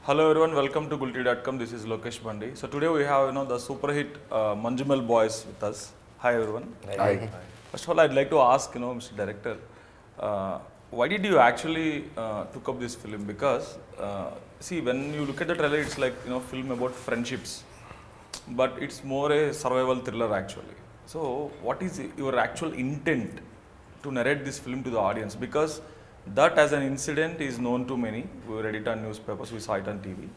Hello everyone, welcome to Gulte.com. This is Lokesh Bandi. So today we have the super hit Manjummel Boys with us. Hi everyone. Hi. First of all, I'd like to ask Mr. Director, why did you actually took up this film? Because see, when you look at the trailer, it's like film about friendships, but it's more a survival thriller actually. So what is your actual intent to narrate this film to the audience? Because that as an incident is known to many. We read it on newspapers, we saw it on TV.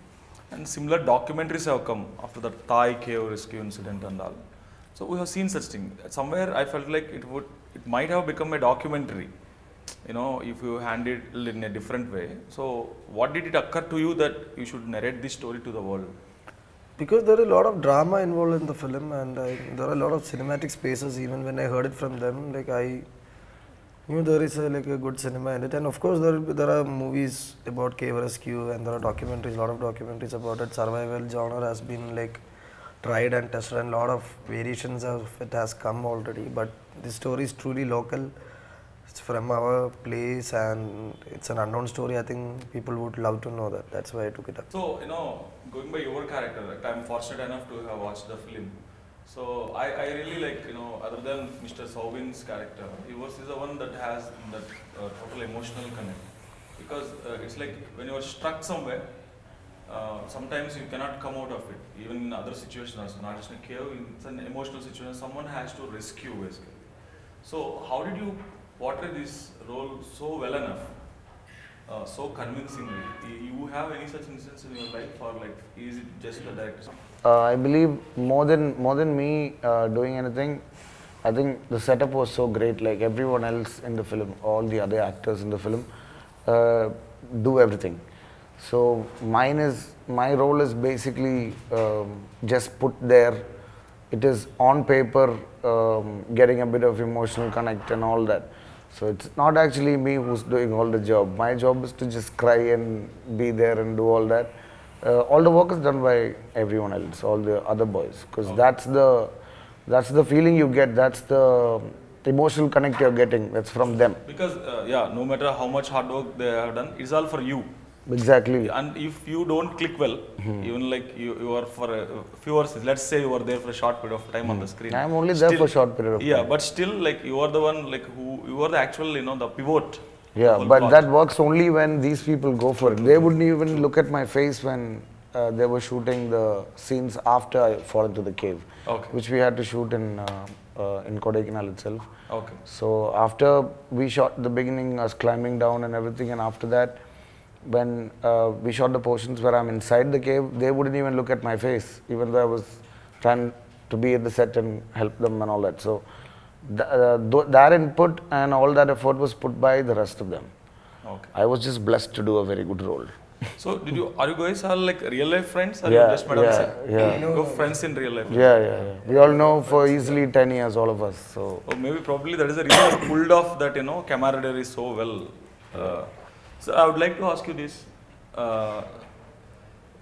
And similar documentaries have come after the Thai cave rescue incident and all. So we have seen such thing. Somewhere I felt like it might have become a documentary, if you hand it in a different way. So what did it occur to you that you should narrate this story to the world? Because there is a lot of drama involved in the film, and there are a lot of cinematic spaces. Even when I heard it from them, like I knew there is a good cinema in it. And of course, there are movies about cave rescue, and there are documentaries, a lot of documentaries about it. Survival genre has been tried and tested, and a lot of variations of it has come already. But this story is truly local. It's from our place, and it's an unknown story. I think people would love to know that. That's why I took it up. So going by your character, I'm fortunate enough to have watched the film. So I really like, other than Mr. Sovin's character, yours is the one that has that total emotional connect. Because it's like when you are stuck somewhere, sometimes you cannot come out of it. Even in other situations, not just in a cave, it's an emotional situation, someone has to rescue basically. So how did you portray this role so well enough, so convincingly? You have any such instance in your life, or is it just the director? I believe more than me doing anything, I think the setup was so great. Like everyone else in the film, all the other actors in the film do everything. So my role is basically just put there. It is on paper, getting a bit of emotional connect and all that. So it's not actually me who's doing all the job. My job is to just cry and be there and do all that. All the work is done by everyone else, all the other boys, because that's the feeling you get. That's the emotional connect you're getting. That's from them. Because no matter how much hard work they have done, it's all for you. Exactly. And if you don't click well, even you are for a few hours, let's say you are there for a short period of time on the screen. I'm only there for a short period of time. Yeah, but still, you are the one you are the actual the pivot. Yeah, but that works only when these people go for it. They wouldn't even look at my face when they were shooting the scenes after I fall into the cave, which we had to shoot in Kodaikanal itself. Okay. So after we shot the beginning, us climbing down and everything, and after that, when we shot the portions where I'm inside the cave, they wouldn't even look at my face, even though I was trying to be at the set and help them and all that. So that input and all that effort was put by the rest of them. Okay. I was just blessed to do a very good role. So are you guys all real life friends, or you just met on the set? Yeah. You're friends in real life? Yeah. We all know for easily 10 years, all of us. So Probably that is the reason you pulled off that camaraderie so well. So I would like to ask you this.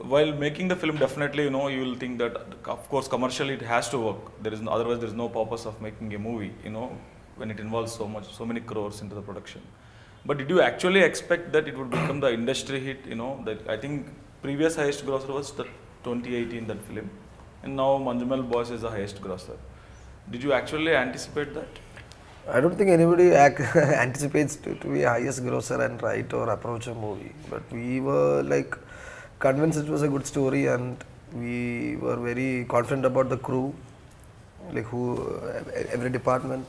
While making the film, definitely you will think that of course commercially it has to work. Otherwise there is no purpose of making a movie. When it involves so many crores into the production. But did you actually expect that it would become the industry hit? That I think previous highest grosser was the 2018 that film, and now Manjummel Boys is the highest grosser. Did you actually anticipate that? I don't think anybody anticipates to be highest grosser and write or approach a movie. But we were convinced it was a good story, and we were very confident about the crew, every department.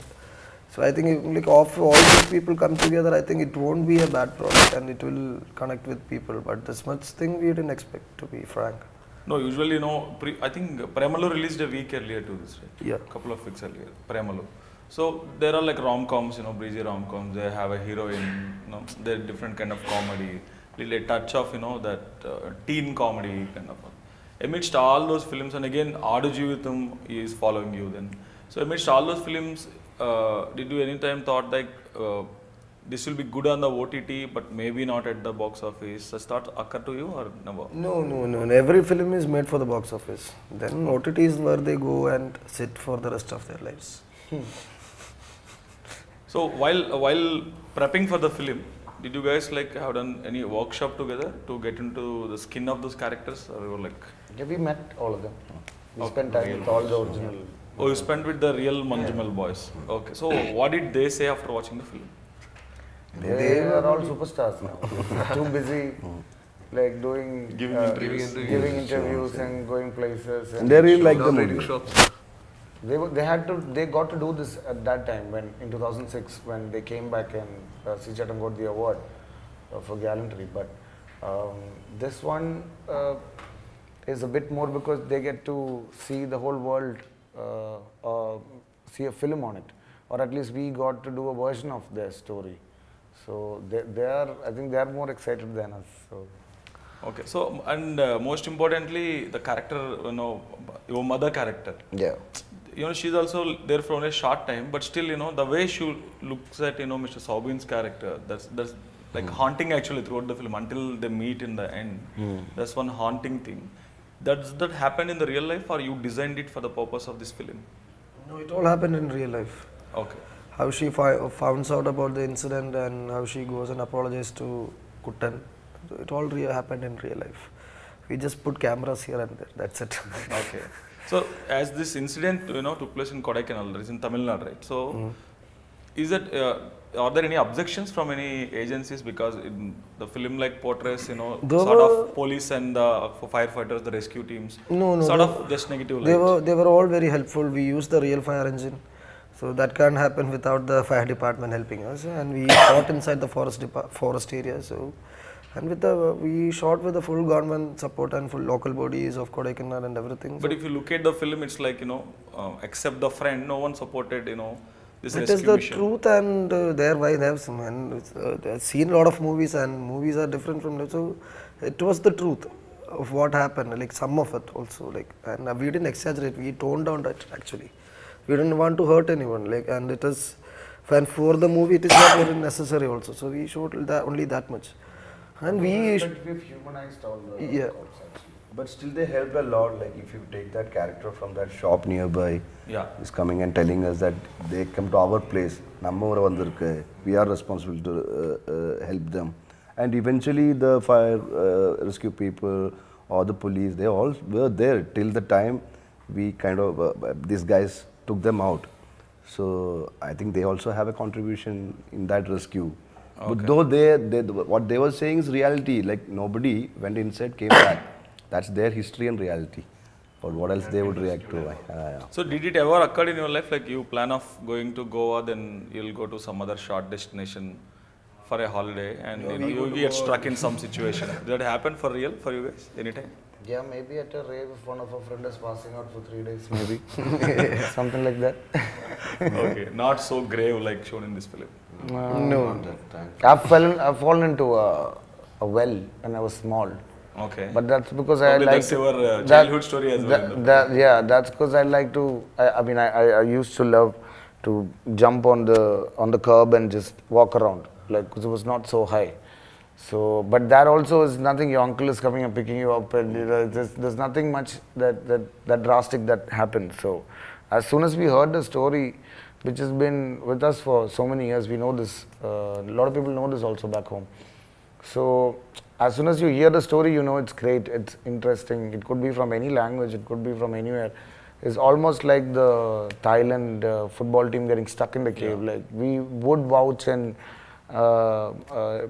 So I think if all these people come together, I think it won't be a bad product and it will connect with people. But this much thing we didn't expect, to be frank. No, usually I think Premalu released a week earlier to this, right? Yeah. A couple of weeks earlier, Premalu. So there are rom-coms, breezy rom-coms. They have a heroine, they're different kind of comedy, a touch of that teen comedy kind of. Amidst all those films, and again Aadu Jeevitham is following you then. So amidst all those films, did you any time thought this will be good on the OTT, but maybe not at the box office? Does that occur to you or never? No. Every film is made for the box office. Then OTT is where they go and sit for the rest of their lives. So while prepping for the film, did you guys like have done any workshop together to get into the skin of those characters, or you were like? Yeah, we met all of them. We spent time with all the original. Oh, you spent with the real Manjummel Boys. Okay, so what did they say after watching the film? They are all superstars now. Too busy, like doing Giving interviews and going places. And they really like the movie. They got to do this at that time when in 2006 when they came back and Chidambaram got the award for gallantry. But this one is a bit more because they get to see the whole world, see a film on it, or at least we got to do a version of their story. So I think they are more excited than us. So. Okay, so and most importantly, the character, your mother character. Yeah. She's also there for only a short time, but still, the way she looks at, Mr. Saubin's character, that's like haunting actually throughout the film until they meet in the end. That's one haunting thing. Does that happen in the real life, or you designed it for the purpose of this film? No, it all happened in real life. Okay. How she finds out about the incident and how she goes and apologizes to Kuttan. So it all happened in real life. We just put cameras here and there. That's it. Okay. So as this incident, took place in Kodaikanal, that is in Tamil Nadu, right? So is it? Are there any objections from any agencies because in the film like portrays, sort of police and the firefighters, the rescue teams? No. Sort of just negative light. They were all very helpful. We used the real fire engine. So that can't happen without the fire department helping us. And we shot inside the forest area. So, and we shot with the full government support and full local bodies of Kodaikanal and everything. But if you look at the film, it's like, except the friend, no one supported, this rescue mission. It is the truth, and there why they have some. And I've seen a lot of movies, and movies are different from that. So it was the truth of what happened, like some of it also. And we didn't exaggerate. We toned down that actually. We didn't want to hurt anyone, and it is, and for the movie it is not very necessary also. So we showed only that much, and we've humanized all the cops actually. But still they helped a lot, like if you take that character from that shop nearby, is coming and telling us that they come to our place, we are responsible to help them. And eventually the fire rescue people or the police, they all were there till the time we kind of, these guys took them out. So I think they also have a contribution in that rescue. Okay. But though what they were saying is reality, like nobody went inside, came back. That's their history and reality. Or what else they would react to. So did it ever occur in your life, like you plan of going to Goa, then you'll go to some other short destination for a holiday and you get stuck in some situation? Did that happen for real for you guys anytime? Yeah, maybe at a rave if one of our friends is passing out for 3 days, maybe. Something like that. Okay, not so grave like shown in this film. No. I've fallen into a well when I was small. Okay. But that's because I like that's your childhood story as well. Yeah, that's because I like to. I used to love to jump on the curb and just walk around, because it was not so high. So, but that also is nothing. Your uncle is coming and picking you up, and there's nothing much that drastic that happened. So, as soon as we heard the story, which has been with us for so many years, we know this. A lot of people know this also back home. So, as soon as you hear the story, you know it's great, it's interesting. It could be from any language, it could be from anywhere. It's almost like the Thailand football team getting stuck in the cave. Like we would vouch and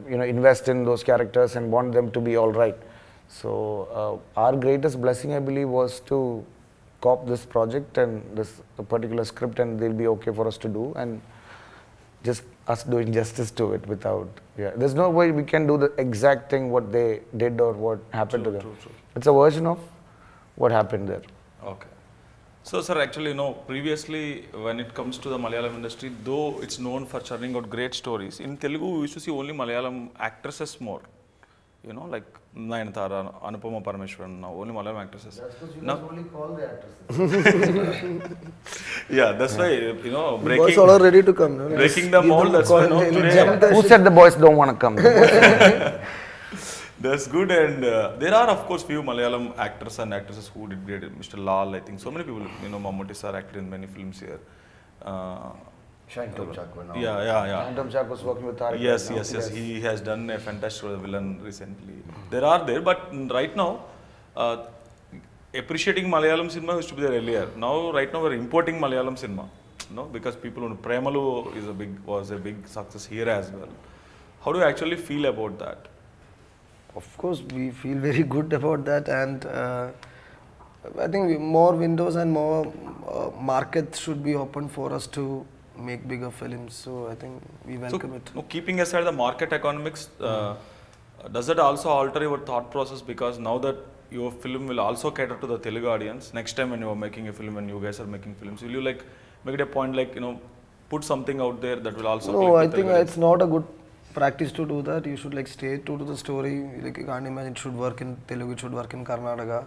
invest in those characters and want them to be all right. So our greatest blessing, I believe, was to cop this project and this particular script, and they'll be okay for us to do, and just us doing justice to it without, there's no way we can do the exact thing what they did or what happened to them. True. It's a version of what happened there. Okay. So, sir, actually, previously when it comes to the Malayalam industry, though it's known for churning out great stories, in Telugu we used to see only Malayalam actresses more. Like Nayanthara, Anupama Parameshwaran, only Malayalam actresses. That's because you guys only call the actresses. Yeah, that's why, breaking... Boys all are ready to come. No? Breaking the mold, that's why, today... Who said the boys don't want to come? That's good, and there are, of course, few Malayalam actors and actresses who did great. Mr. Lal, I think, so many people, Mammootty sir acted in many films here. Shine Tom Chakwa now. Yeah. Phantom Jack was working with Tariq. Yes, right now. yes. He has done a fantastic villain recently. There are there, but right now, appreciating Malayalam cinema used to be there earlier. Now, right now, we're importing Malayalam cinema. No, because people, Premalu was a big success here as well. How do you actually feel about that? Of course, we feel very good about that, and I think more windows and more markets should be open for us to make bigger films. So I think we welcome it. Keeping aside the market economics, does that also alter your thought process? Because now that your film will also cater to the Telugu audience, next time when you are making a film and you guys are making films, will you like make it a point like put something out there that will also? No, I think it's not a good practice to do that. You should like stay true to the story. Like you can't imagine it should work in Telugu, it should work in Karnataka.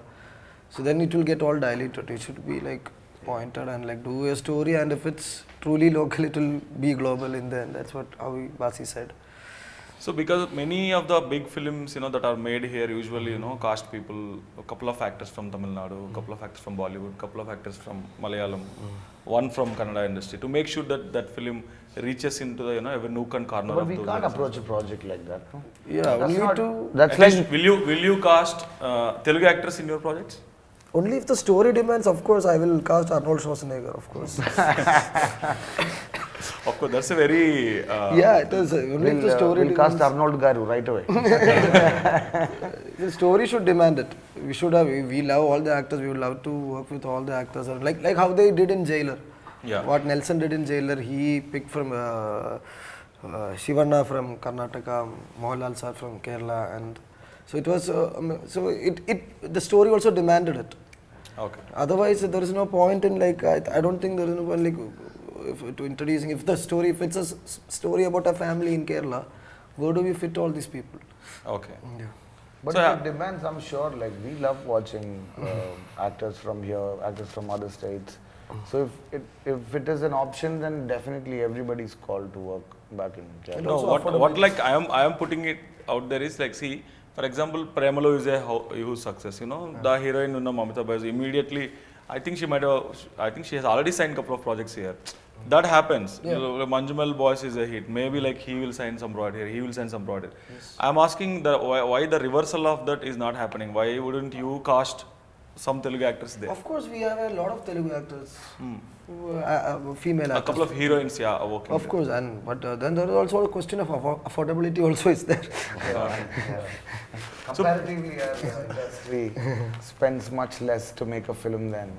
So then it will get all diluted. It should be like pointed and like do a story, and if it's truly local, it will be global in the end. That's what Bhasi said. So because many of the big films that are made here usually cast people, a couple of actors from Tamil Nadu, a couple of actors from Bollywood, a couple of actors from Malayalam, one from Kannada industry, to make sure that that film reaches into the every nook and corner. But we can't approach a project like that. No? Yeah, only to. That's like. like. Will you cast Telugu actors in your projects? Only if the story demands. Of course, I will cast Arnold Schwarzenegger. Of course. Of course, that's a very. Yeah, it is. Only if the story we'll cast Arnold Garu right away. The story should demand it. We should have. We love all the actors. We would love to work with all the actors. Like how they did in Jailer. Yeah. What Nelson did in Jailer, he picked from Shivanna from Karnataka, Mohanlal sir from Kerala, and so it was. The story also demanded it. Okay. Otherwise, there is no point in like. I don't think there is no point like to introducing. If it's a story about a family in Kerala, where do we fit all these people? Okay. Yeah. But So, if it demands, I'm sure, like, we love watching actors from here, actors from other states. So if it is an option, then definitely everybody's called to work back in Kerala. No, what like I am putting it out there is like, see, for example, Premalu is a huge success. The heroine Mamita Bhai immediately. I think she has already signed a couple of projects here. That happens. Yeah. Manjummel Boys is a hit. Maybe like he will sign some project here. He will sign some project. Yes. I'm asking why the reversal of that is not happening. Why wouldn't you cast some Telugu actors there? Of course, we have a lot of Telugu actors, female actors. A couple of heroines, are working. Of course, but then there is also a question of affordability. Also, is there? Comparatively, our industry spends much less to make a film than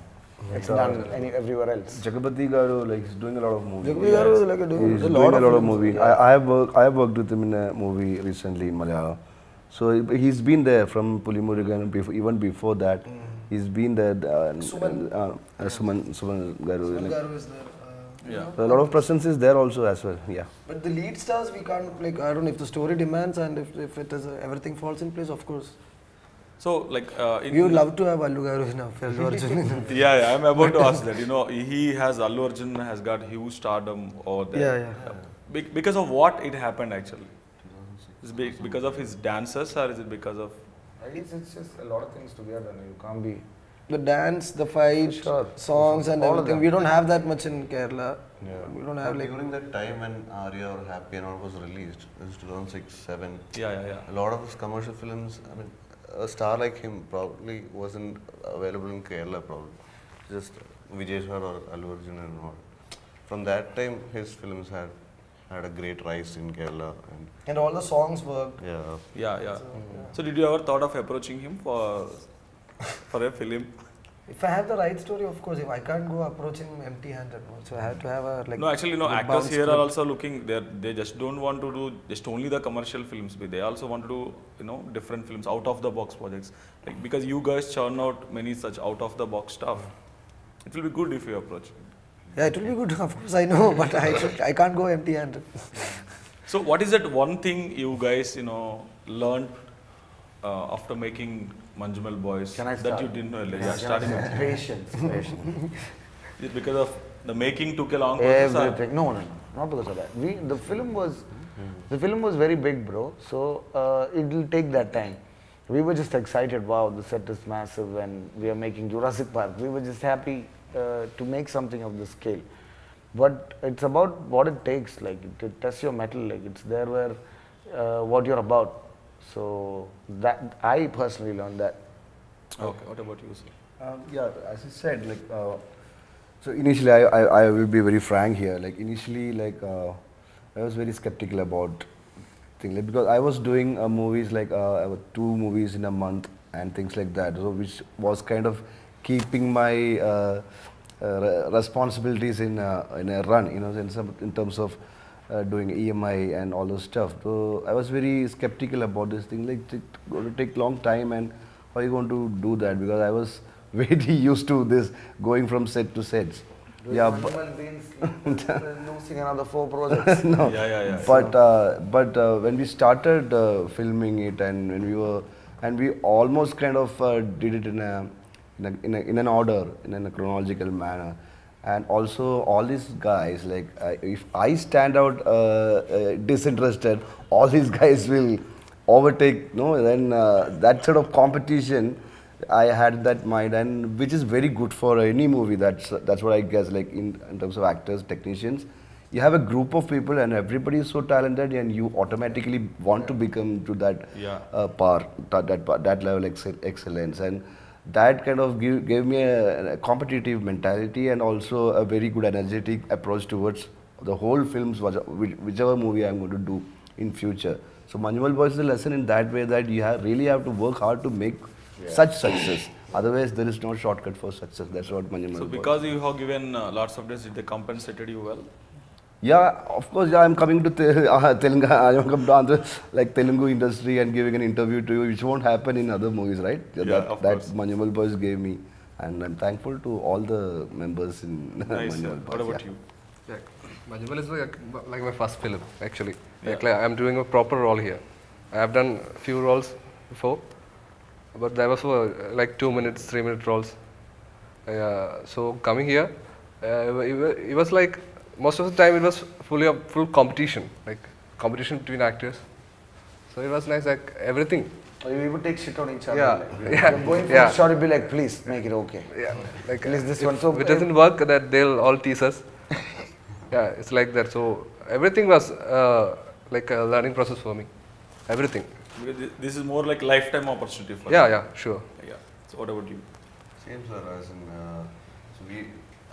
it's done everywhere else. Jagapati Garu is doing a lot of movies. Jagapati Garu is doing a lot of movies. I have worked with him in a movie recently in Malayalam. So he's been there from Pulimurigan even before that. He's been there. Suman Garu. Garu is there. A lot of presence is there also as well. Yeah. But the lead stars, we can't I don't know if the story demands and if it is everything falls in place. Of course. So like we would love to have Allu Garu in Allu Arjun. Yeah, I'm about to ask that. Allu Arjun has got huge stardom over there. Yeah. Because of what it happened actually? Is it because of his dances or is it because of? I guess it's just a lot of things together. You can't be. The dance, the fight, songs and everything. We don't have that much in Kerala. Yeah. We don't have like. During that time when Arya or Happy and all was released, this is 2006-07. Yeah. A lot of his commercial films, I mean, a star like him probably wasn't available in Kerala probably. Just Vijay Sir or Allu Arjun and all. From that time, his films had a great rise in Kerala. And all the songs worked. Yeah. So did you ever thought of approaching him for a film? If I have the right story, of course. If I can't go approach him empty-handed, so I have to have a like. No, actually, actors here are also looking. They just don't want to do just only the commercial films. But they also want to do different films, out of the box projects. Like because you guys churn out many such out of the box stuff. It will be good if you approach. Yeah, it will be good. Of course, I know, but I can't go empty-handed. So, what is that one thing you guys learned after making Manjummel Boys that you didn't know earlier? Yeah, starting with Patience. Is it because of the making took a long process? Everything. No, not because of that. The film was very big, bro. So it will take that time. We were just excited. Wow, the set is massive, and we are making Jurassic Park. We were just happy to make something of this scale. but it's about what it takes. Like it tests your metal. Like it's there where what you're about. So that I personally learned that. Okay, what about you, sir? Yeah, as I said, like, so initially I will be very frank here. Like initially, like I was very skeptical about things like, because I was doing movies like 2 movies in a month and things like that, so which was kind of keeping my responsibilities in a run, you know, in terms of doing EMI and all those stuff. So I was very skeptical about this thing. Like it's going to take long time, and how are you going to do that? Because I was very used to this going from set to sets. Yeah, losing another 4 projects. no. Yeah. But when we started filming it, and when we almost kind of did it in an order, in a chronological manner, and also all these guys, like if I stand out disinterested, all these guys will overtake. No, then that sort of competition, I had that mind, and which is very good for any movie. That's what I guess. Like in terms of actors, technicians, you have a group of people, and everybody is so talented, and you automatically want to become to that that level excellence, and that kind of gave me a competitive mentality, and also a very good energetic approach towards the whole films, whichever movie I'm going to do in future. So Manjummel Boys is a lesson in that way, that you really have to work hard to make such success. Otherwise, there is no shortcut for success. That's what Manjummel Boys. So because you have given lots of days, did they compensated you well? Yeah, of course. Yeah, I'm coming to Telugu. I'm coming to Andhra, like Telugu industry, and giving an interview to you, which won't happen in other movies, right? That Manjummel Boys gave me, and I'm thankful to all the members in Nice. Manjummel Boys. What about you? Yeah, Manjummel is like my first film actually. Like I'm doing a proper role here. I have done a few roles before, but there was like 2 minutes, 3 minute roles. So coming here, it was like most of the time it was full competition, like competition between actors. So it was nice, like everything. We would take shit on each other. Yeah. Like, you're going for a shot, you'd be like, please make it okay. Yeah, like At least this if one. So it doesn't work, that they'll all tease us. Yeah, it's like that. So everything was like a learning process for me. Everything. Because this is more like lifetime opportunity for you. Yeah, sure. Yeah. So what about you? Same, sir. As in,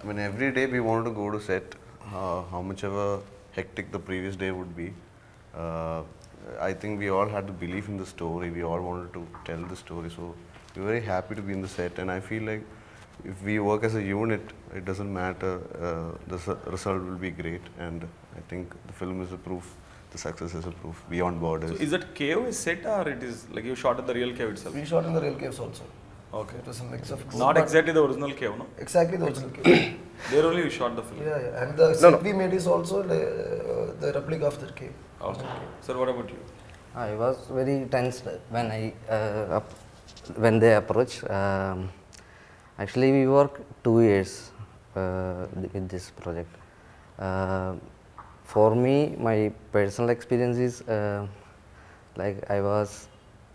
I mean, every day we wanted to go to set. How much ever hectic the previous day would be, I think we all had the belief in the story. We all wanted to tell the story. So we were very happy to be in the set. And I feel like if we work as a unit, it doesn't matter. The result will be great. And I think the film is a proof. The success is a proof beyond borders. So is that cave a set, or it is like you shot in the real cave itself? We shot in the real caves also. Okay. It was a mix of Not exactly the original cave, no? exactly the original cave. There only you shot the film. Yeah. And the set we made is also the replica of that cave. Okay. Sir, what about you? I was very tensed when when they approached. Actually, we worked 2 years with this project. For me, my personal experience is like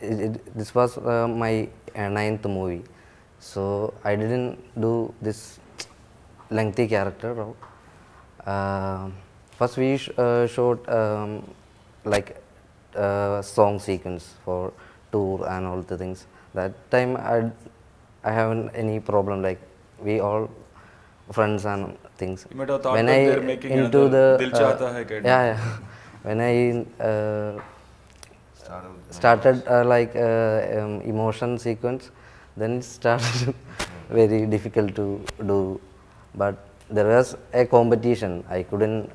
this was my 9th movie, so I didn't do this lengthy character role. First, we shot like song sequence for tour and all the things. That time I haven't any problem. Like we all friends and things. You might have thought when that I they're making into another the Dil Chahta Hai kind of. yeah. When I started like emotion sequence, then it started very difficult to do. But there was a competition. I couldn't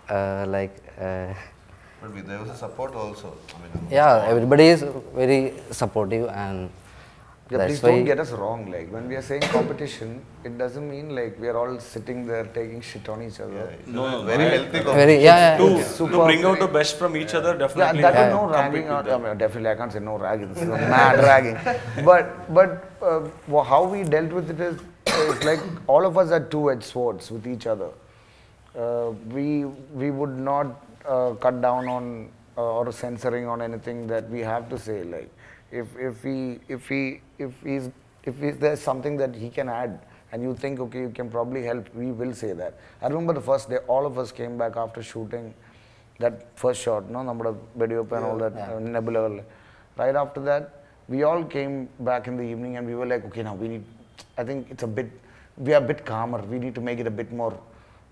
like. But there was a support also. I mean, Yeah, everybody is very supportive, and yeah, that's please why. don't get us wrong. Like when we are saying competition, it doesn't mean like we are all sitting there taking shit on each other. No, very healthy competition. Very To bring out the best from each other, Yeah, definitely. that have is no to ragging. compete with I them. mean, definitely, I can't say no ragging. This is a mad ragging. But how we dealt with it is like all of us had two-edged swords with each other. We would not cut down on or censoring on anything that we have to say. Like if there's something that he can add and you think, okay, you can probably help, we will say that. I remember the first day, all of us came back after shooting that first shot, no, Namada video and all that, Nebula. Right after that, we all came back in the evening and we were like, okay, now we need, I think it's a bit, we are a bit calmer, we need to make it a bit more,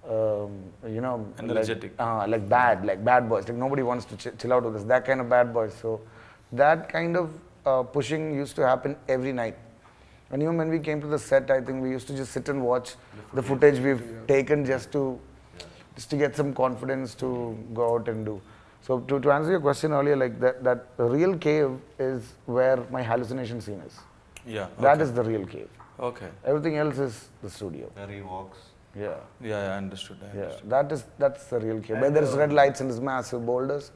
you know, energetic. Like bad boys, like nobody wants to chill out with us, that kind of bad boys. So that kind of pushing used to happen every night. And even when we came to the set, I think we used to just sit and watch the footage we've taken just to get some confidence to go out and do. So to answer your question earlier, like that real cave is where my hallucination scene is. Yeah. That is the real cave. Okay. Everything else is the studio. Where he walks. Yeah. Yeah, I understood. That's the real cave. Where there's red lights and there's massive boulders,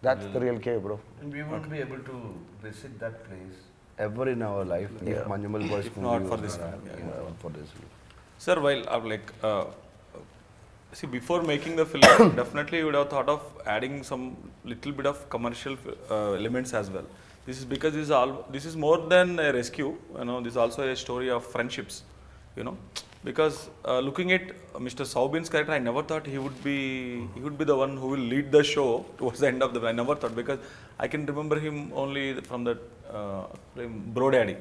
that's the real cave, bro. And we won't be able to visit that place ever in our life if Manjummel Boys If not for this film. for this film. Sir, while see, before making the film, definitely you would have thought of adding some little bit of commercial elements as well. This is because this is more than a rescue. You know, this is also a story of friendships. You know, because looking at Mr. Saubin's character, I never thought he would be the one who will lead the show towards the end of the. I never thought, because I can remember him only from that film Bro Daddy.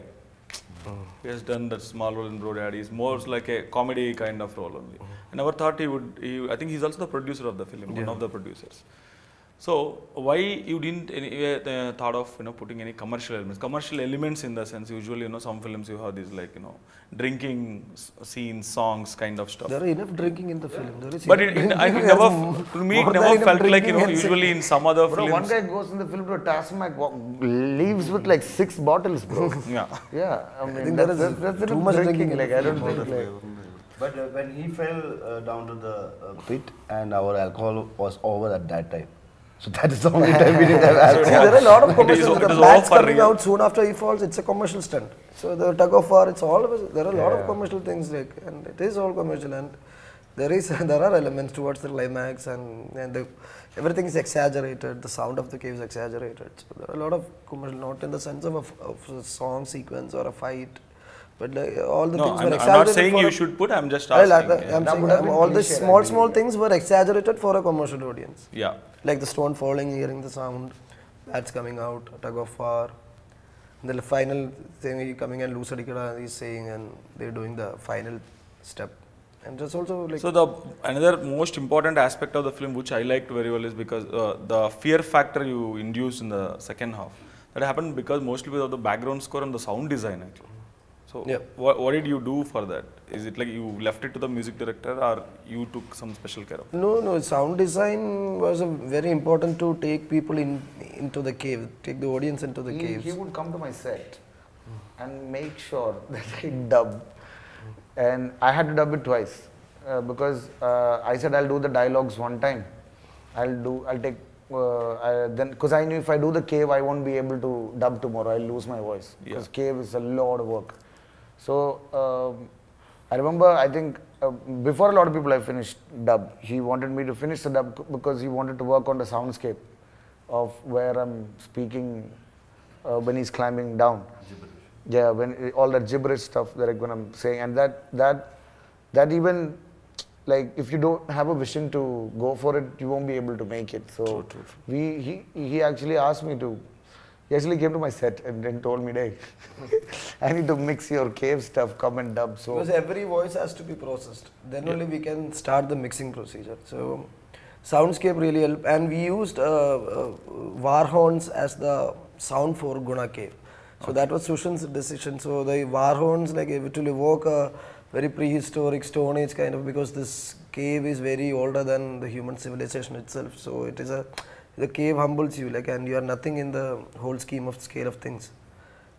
He has done that small role in Bro Daddy. It's more like a comedy kind of role only. I never thought he would. I think he's also the producer of the film, one of the producers. So why you didn't thought of putting any commercial elements in the sense, usually some films you have these like drinking scenes, songs kind of stuff. There are enough drinking in the film. There is But I never, to me, it never felt like usually in some other bro, films. one guy goes in the film to a Tasmac, leaves with like 6 bottles, bro. Yeah. I mean, think there is that's too much drinking. Like, I don't think like. But when he fell down to the pit and our alcohol was over at that time. So that is the only time we didn't have alcohol. See, there are a lot of commercials. it The is bats over for coming real. out soon after he falls, it's a commercial stunt. So the tug of war, it's all there are a lot of commercial things, like, and it is all commercial, and there are elements towards the climax, and everything is exaggerated. The sound of the cave is exaggerated. So there are a lot of commercial, not in the sense of a song sequence or a fight, but all the things were I'm exaggerated. not saying for you should put, I'm just Well, asking. I'm saying all the small things were exaggerated for a commercial audience. Yeah. Like the stone falling, hearing the sound, bats coming out, tug of war. The final thing, he coming and Lusadikada is saying, and they're doing the final step. And that's also like. So another most important aspect of the film, which I liked very well, is because the fear factor you induced in the second half. That happened because mostly because of the background score and the sound design actually. So what did you do for that? Is it like you left it to the music director, or you took some special care of it? No, sound design was very important to take people into the cave, take the audience into the cave. He would come to my set and make sure that I dub. And I had to dub it twice because I said I'll do the dialogues one time. Then because I knew if I do the cave, I won't be able to dub tomorrow. I'll lose my voice because cave is a lot of work. So I remember, I think before a lot of people I finished dub. He wanted me to finish the dub because he wanted to work on the soundscape of where I'm speaking when he's climbing down. Yeah, when all that gibberish stuff that when I'm saying, and that even like if you don't have a vision to go for it, you won't be able to make it. So he actually asked me to. He actually came to my set and told me, "Hey, I need to mix your cave stuff. Come and dub." So because every voice has to be processed. Then only we can start the mixing procedure. So soundscape really helped, and we used war horns as the sound for Guna Cave. So that was Sushan's decision. So the war horns, like it will evoke a very prehistoric Stone Age kind of, because this cave is very older than the human civilization itself. So it is the cave humbles you, like, and you are nothing in the whole scheme of scale of things.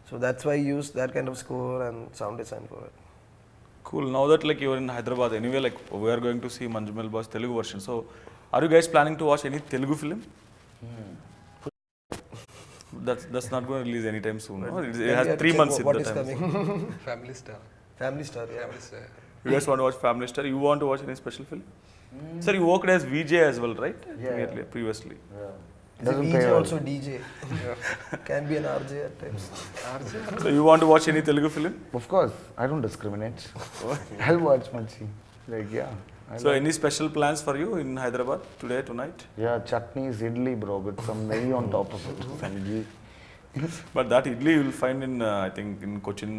So that's why I used that kind of score and sound design for it. Cool. Now that like you're in Hyderabad, anyway, like we are going to see Manjummel Boys Telugu version. So are you guys planning to watch any Telugu film? That's not going to release anytime soon. No? It has 3 months in what the is time. coming. Family Star. Family Star, yeah. Family Star. You guys want to watch Family Star? You want to watch any special film? Sir, you worked as VJ as well, right? Yeah. Previously. yeah. Doesn't DJ pay well. also DJ. Can be an RJ at times. So you want to watch any Telugu film? Of course, I don't discriminate. I'll watch Manchi. Like, yeah. So any special plans for you in Hyderabad today, tonight? Yeah, chutneys, idli, bro, with some nehi on top of it. Some ghee. But that idli you will find in, I think, in Cochin,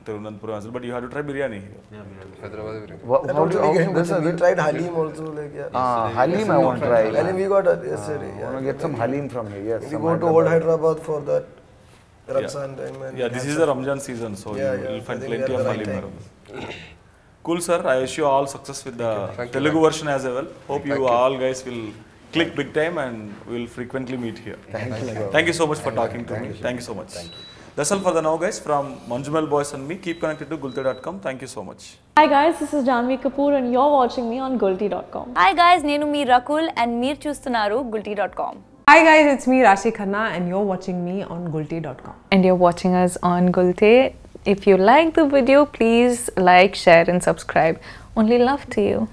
Tirunelveli as well. But you have to try biryani here. Hyderabad biryani. That also we tried Halim also, like, yeah. Halim I want to try. Halim we got yesterday. I want to get some Halim from here, yes. We some go to Old Hyderabad for that Yeah. Ramzan time. And Yeah, this is the Ramjan season, so Yeah, you will yeah. find I think we plenty are of the right halim time. around. Cool, sir. I wish you all success with the Thank you. Telugu version as well. Hope you all guys will click big time and we'll frequently meet here. Thank you so much for talking to me. Thank you so much. That's all for the now, guys. From Manjummel Boys and me. Keep connected to Gulte.com. Thank you so much. Hi guys, this is Janvi Kapoor and you're watching me on Gulte.com. Hi guys, నేను మీ Rakul and మీరు చూస్తున్నారు Gulte.com. Hi guys, it's me Rashi Khanna and you're watching me on Gulte.com. And you're watching us on Gulte. If you like the video, please like, share and subscribe. Only love to you.